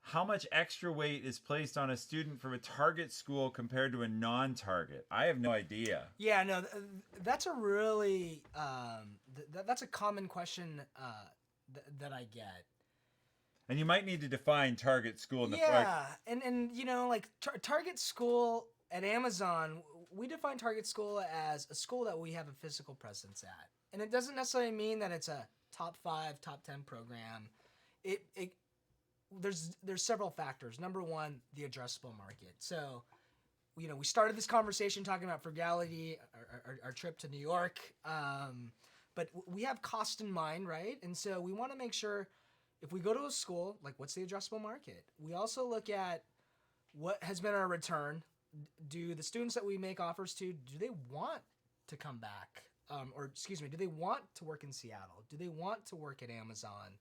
how much extra weight is placed on a student from a target school compared to a non-target? I have no idea. Yeah, no, that's a really that's a common question that I get. And you might need to define target school in the like. Yeah, and you know, like Target School at Amazon, we define Target School as a school that we have a physical presence at, and it doesn't necessarily mean that it's a top 5, top 10 program. It there's several factors. Number one, the addressable market. So, you know, we started this conversation talking about frugality, our trip to New York, but we have cost in mind, right? And so we want to make sure if we go to a school, like what's the addressable market? We also look at what has been our return. Do the students that we make offers to, do they want to come back? Or excuse me, do they want to work in Seattle? Do they want to work at Amazon?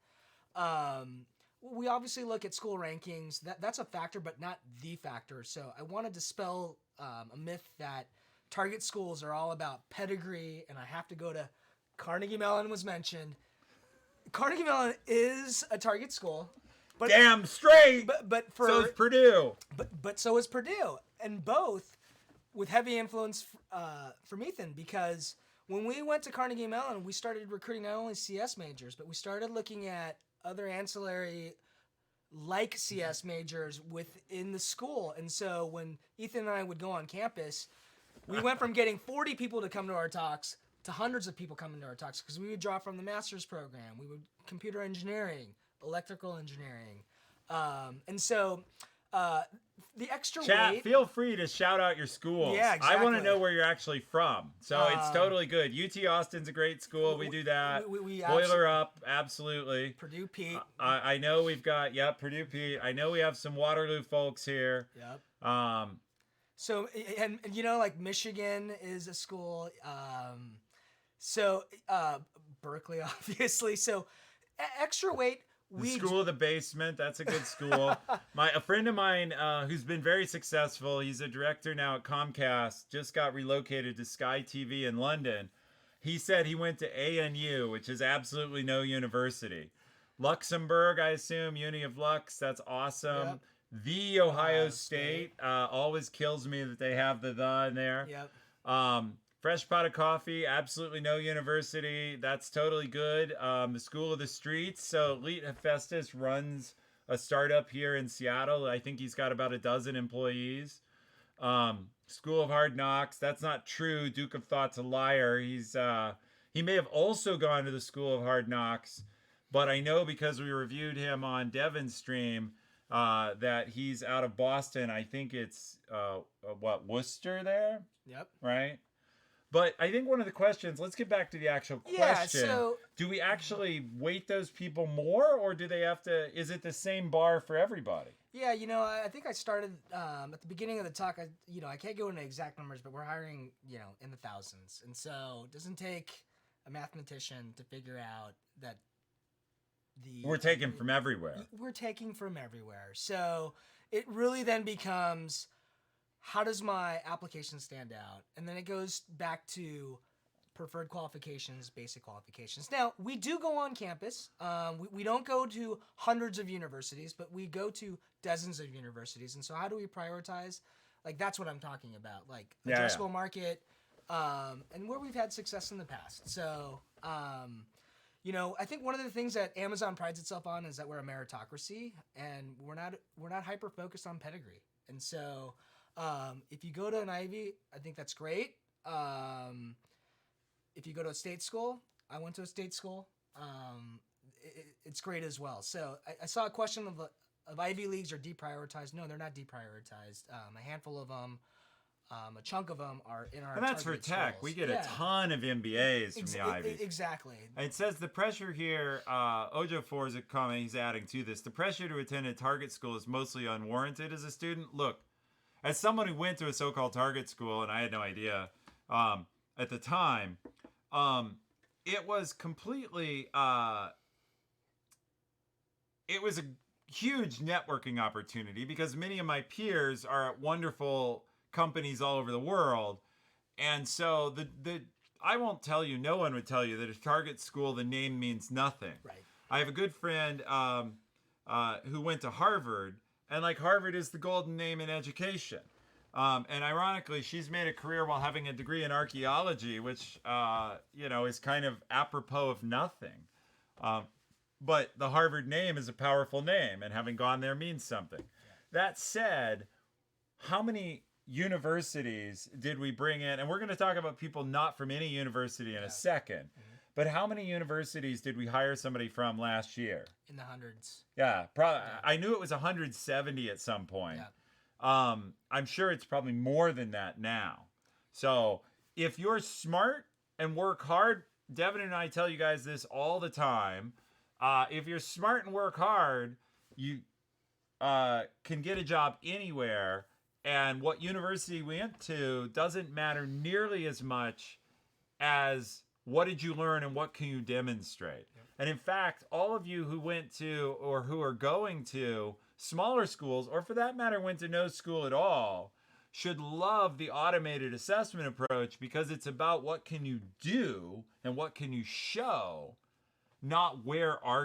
We obviously look at school rankings. That's a factor, but not the factor. So I want to dispel a myth that target schools are all about pedigree, and I have to go to Carnegie Mellon was mentioned. Carnegie Mellon is a target school, but Damn straight. but for So is Purdue. but so is Purdue, and both with heavy influence from Ethan, because when we went to Carnegie Mellon, we started recruiting not only CS majors, but we started looking at other ancillary like CS majors within the school. And so when Ethan and I would go on campus, we went from getting 40 people to come to our talks to hundreds of people coming to our talks, because we would draw from the master's program, we would computer engineering, electrical engineering, and so the extra Chat, weight. feel free to shout out your schools. Yeah, I want to exactly. know where you're actually from. So it's totally good. UT Austin's a great school. We do that. we Boiler Up, absolutely. Purdue Pete. I know we've got, Purdue Pete. I know we have some Waterloo folks here. Yep. Um, So and you know, like Michigan is a school. So Berkeley, obviously. So extra weight. the School of the Basement, that's a good school. A friend of mine who's been very successful, he's a director now at Comcast, just got relocated to Sky TV in London. He said he went to ANU, which is absolutely no university. Luxembourg, I assume, Uni of Lux, that's awesome. Yep. The Ohio State, always kills me that they have the in there. Yep. Fresh Pot of Coffee, absolutely no university. That's totally good. The School of the Streets. So Elite Hephaestus runs a startup here in Seattle. I think he's got about a dozen employees. School of Hard Knocks. That's not true. Duke of Thought's a liar. He may have also gone to the School of Hard Knocks, but I know because we reviewed him on Devin's stream that he's out of Boston. I think it's Worcester there. Yep. Right. But I think one of the questions, let's get back to the actual question. Yeah, so do we actually weight those people more, or do they have to, is it the same bar for everybody? yeah, you know, I think I started at the beginning of the talk. I can't go into exact numbers, but we're hiring, you know, in the thousands, and so it doesn't take a mathematician to figure out that We're taking from everywhere. We're taking from everywhere. So it really then becomes, how does my application stand out? And then it goes back to preferred qualifications, basic qualifications. Now, we do go on campus. We don't go to hundreds of universities, but we go to dozens of universities. And so how do we prioritize? Like, that's what I'm talking about. Like, addressable market, and where we've had success in the past. So, you know, I think one of the things that Amazon prides itself on is that we're a meritocracy, and we're not hyper focused on pedigree. And so, if you go to an Ivy, I think that's great. If you go to a state school, I went to a state school. It's great as well. So I saw a question of Ivy Leagues are deprioritized. No, they're not deprioritized. A handful of them, a chunk of them are in our. And that's for tech. Schools. We get a ton of MBAs from the Ivy. Exactly. It says the pressure here, Ojo Four is a comment he's adding to this. The pressure to attend a target school is mostly unwarranted as a student. Look, as someone who went to a so-called target school, and I had no idea at the time, it was completely, it was a huge networking opportunity because many of my peers are at wonderful companies all over the world. And so I won't tell you, no one would tell you that a target school, the name means nothing. Right. I have a good friend, who went to Harvard, and like Harvard is the golden name in education. And ironically, she's made a career while having a degree in archaeology, which is kind of apropos of nothing. But the Harvard name is a powerful name, and having gone there means something. That said, how many universities did we bring in? And we're going to talk about people not from any university in a second. But how many universities did we hire somebody from last year? In the hundreds. Yeah, probably. I knew it was 170 at some point. I'm sure it's probably more than that now. So if you're smart and work hard, Devin and I tell you guys this all the time. If you're smart and work hard, you can get a job anywhere. And what university we went to doesn't matter nearly as much as what did you learn and what can you demonstrate. And in fact, all of you who went to or who are going to smaller schools, or for that matter went to no school at all, should love the automated assessment approach, because it's about what can you do and what can you show, not where are